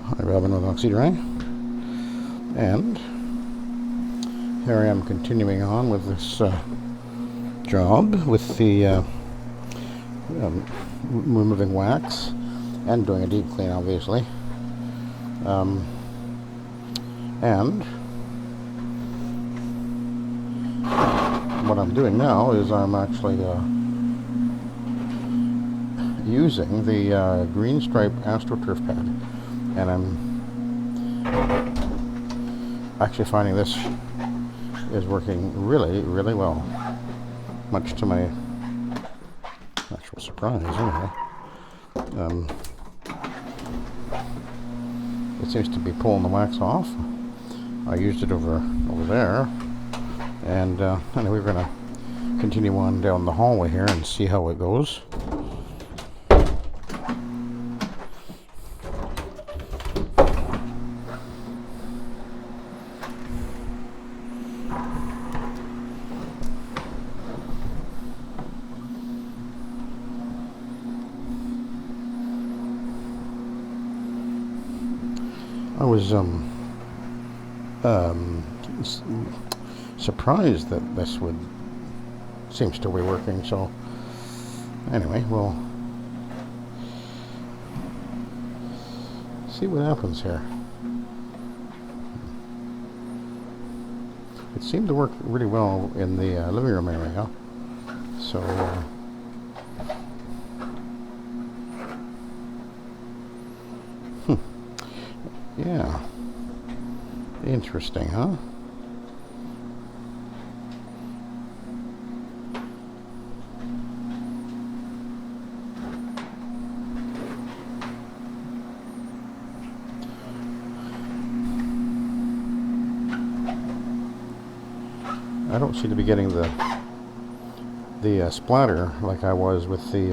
Hi, Robin with Oxy-Dry, and here I am continuing on with this job with the removing wax and doing a deep clean, obviously. And what I'm doing now is I'm actually using the green stripe AstroTurf pad, and I'm actually finding this is working really, really well, much to my actual surprise. Anyway, it seems to be pulling the wax off. I used it over there, and anyway, we're going to continue on down the hallway here and see how it goes. I was surprised that this seems to be working. So anyway, we'll see what happens here. It seemed to work really well in the living room area. So yeah, interesting, huh? I don't seem to be getting the splatter like I was with the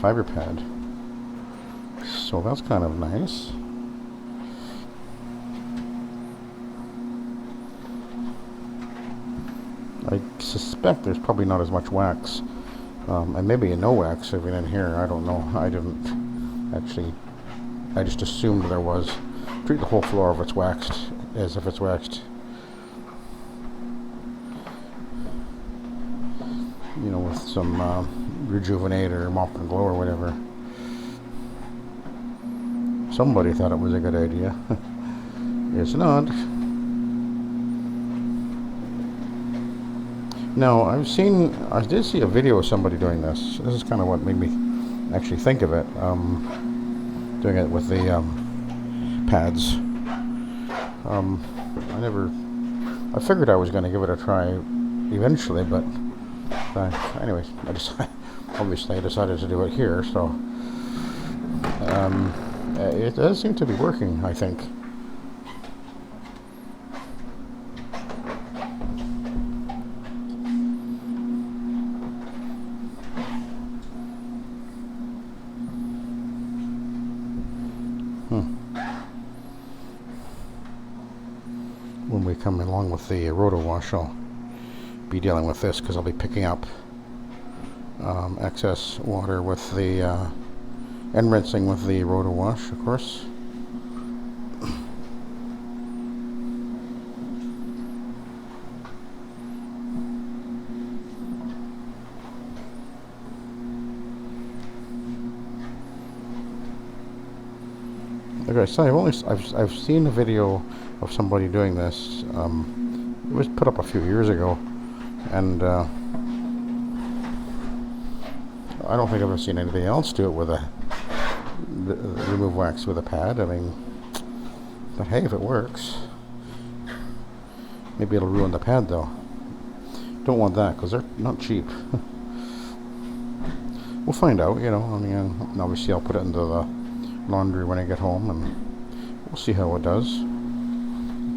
fiber pad, so that's kind of nice. I suspect there's probably not as much wax, and maybe no wax even in here. I don't know. I didn't actually. I just assumed there was. Treat the whole floor if it's waxed as if it's waxed. You know, with some Rejuvenate or Mop and Glow or whatever. Somebody thought it was a good idea. It's not. Now, I did see a video of somebody doing this. This is kind of what made me actually think of it. Doing it with the pads. I figured I was going to give it a try eventually, but anyways, obviously I decided to do it here, so it does seem to be working, I think. When we come along with the roto wash, I'll be dealing with this because I'll be picking up excess water with the and rinsing with the roto wash, of course. Like I say, I've seen a video of somebody doing this. It was put up a few years ago, and I don't think I've ever seen anybody else do it with remove wax with a pad. I mean, but hey, if it works, maybe it'll ruin the pad though. Don't want that because they're not cheap. We'll find out, you know. I mean, obviously I'll put it into the laundry when I get home, and we'll see how it does.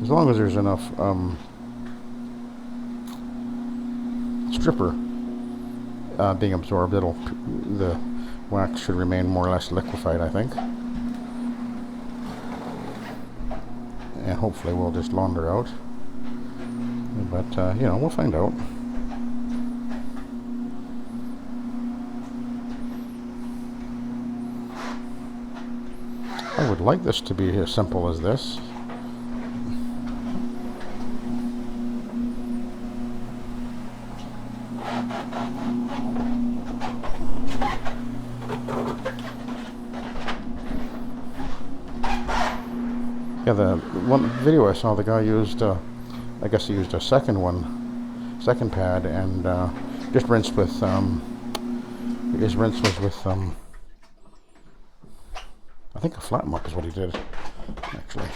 As long as there's enough stripper being absorbed, the wax should remain more or less liquefied, I think. And hopefully we'll just launder out. But you know, we'll find out. I would like this to be as simple as this. Yeah, the one video I saw, the guy used, I guess he used a second pad, and just rinsed with, his rinse was with, I think a flat mop is what he did, actually.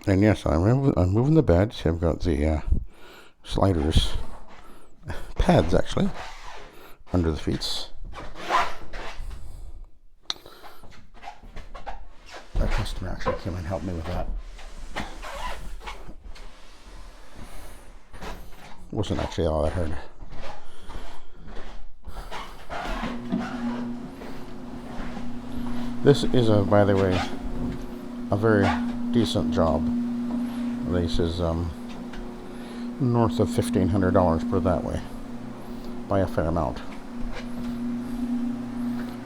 And yes, I'm moving the bed. I've got the sliders, pads actually, under the feet. A customer actually came and helped me with that. Wasn't actually all that hard. This is, by the way, a very decent job. This is north of $1,500, put it that way, by a fair amount.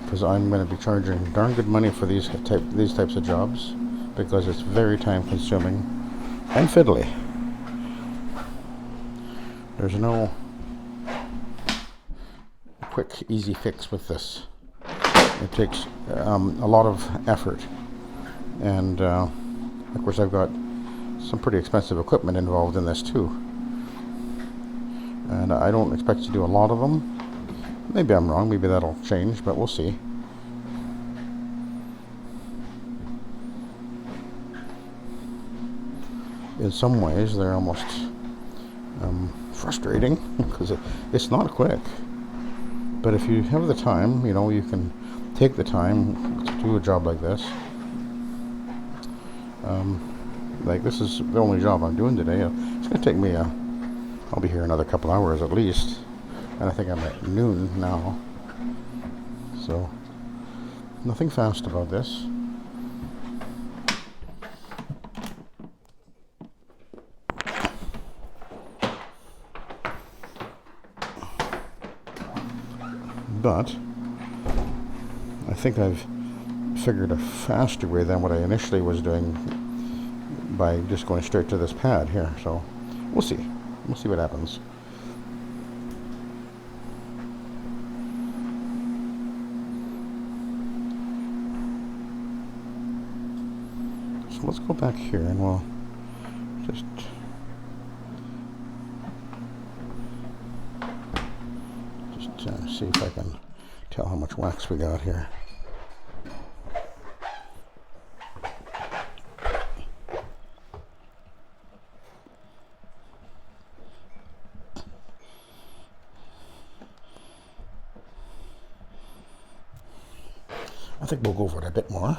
Because I'm going to be charging darn good money for these types of jobs, because it's very time consuming and fiddly. There's no quick, easy fix with this. It takes a lot of effort, and of course I've got some pretty expensive equipment involved in this too, and I don't expect to do a lot of them. Maybe I'm wrong, maybe that'll change, but we'll see. In some ways they're almost frustrating because it's not quick, but if you have the time, you know, you can take the time to do a job like this. Like, this is the only job I'm doing today. It's going to take me I'll be here another couple hours at least, and I think I'm at noon now, so nothing fast about this. But I think I've figured a faster way than what I initially was doing by just going straight to this pad here. So we'll see. We'll see what happens. So let's go back here and we'll just see if I can tell how much wax we got here. I think we'll go for it a bit more.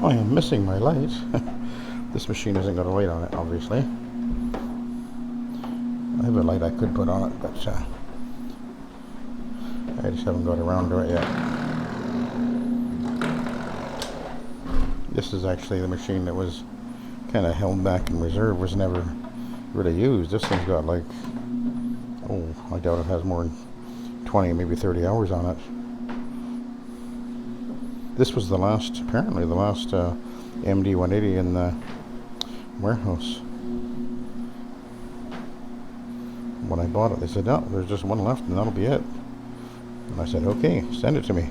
Oh, I am missing my light. This machine isn't got a light on it, obviously. I have a light I could put on it, but I just haven't got around to it yet. This is actually the machine that was kind of held back in reserve, was never really used. This thing's got like, oh, I doubt it has more than 20, maybe 30 hours on it. This was the last, apparently the last MD-180 in the warehouse. When I bought it, they said, no, there's just one left and that'll be it. And I said, okay, send it to me.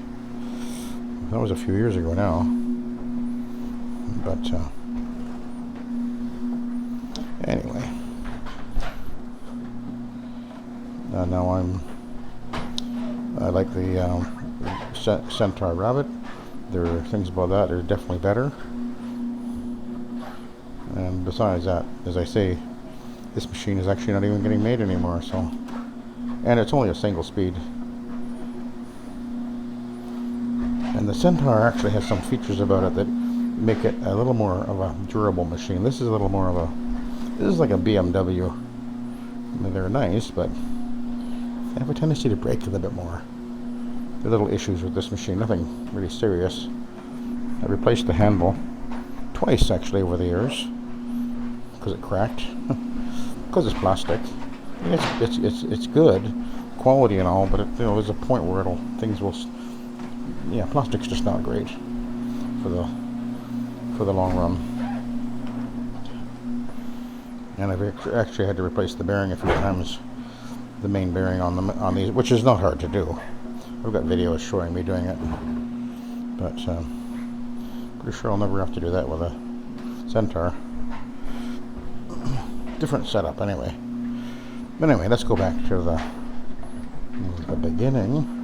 That was a few years ago now. But anyway. Now I like the Centaur Rabbit. There are things about that that are definitely better. And besides that, as I say, this machine is actually not even getting made anymore, so. And it's only a single speed. And the Centaur actually has some features about it that make it a little more of a durable machine. This is a little more of a, this is like a BMW. I mean, they're nice, but they have a tendency to break a little bit more. There are little issues with this machine, nothing really serious. I replaced the handle twice actually over the years because it cracked. Because it's plastic. I mean, it's good quality and all, but there's a point where things will. Yeah, plastic's just not great for the long run. And I've actually had to replace the bearing a few times, the main bearing on these, which is not hard to do. I've got videos showing me doing it, but pretty sure I'll never have to do that with a Centaur. Different setup anyway. But anyway, let's go back to the beginning.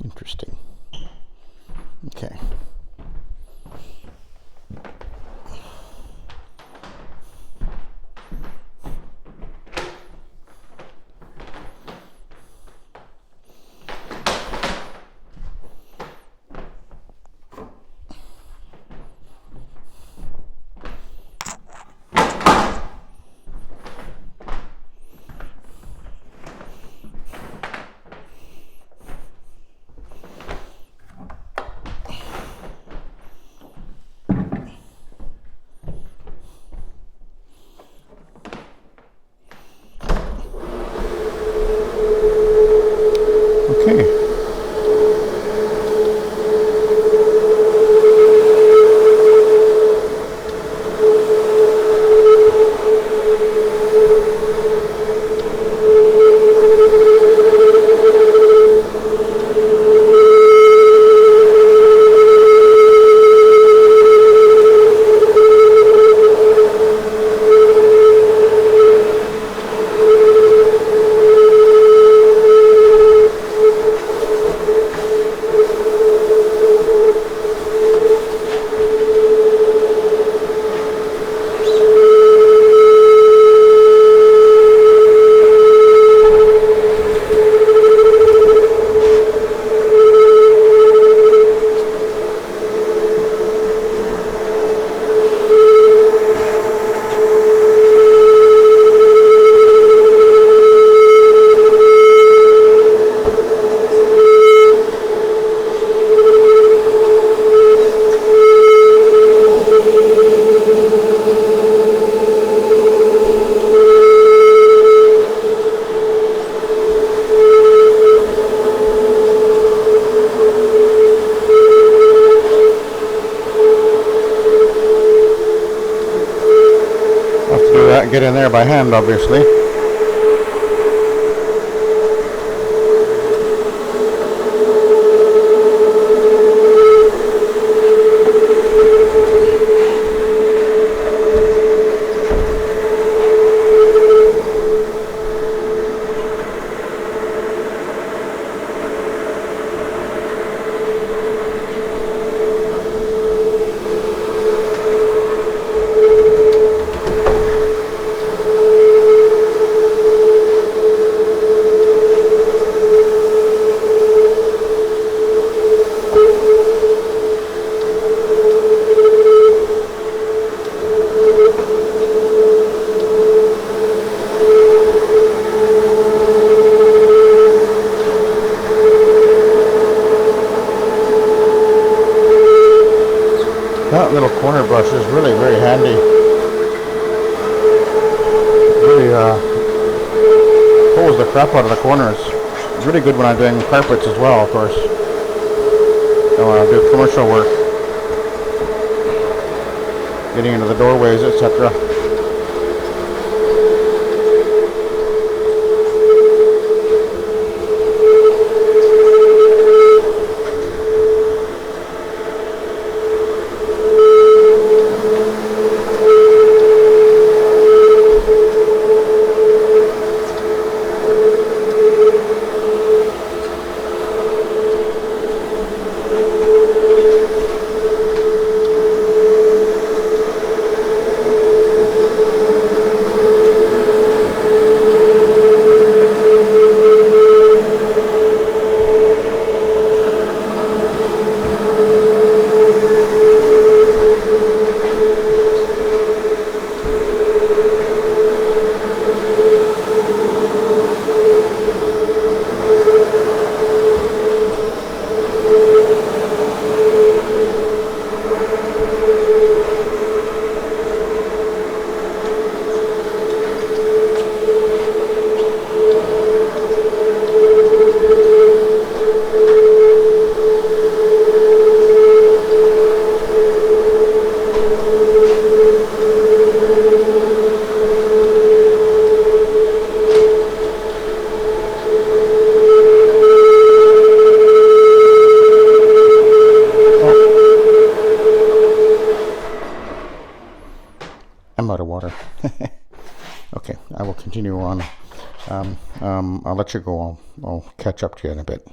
Interesting. Okay. Get in there by hand, obviously. That little corner brush is really very handy. Really pulls the crap out of the corners. It's really good when I'm doing carpets as well, of course. I want to do commercial work, getting into the doorways, etc. I'm out of water. Okay, I will continue on. I'll let you go. I'll catch up to you in a bit.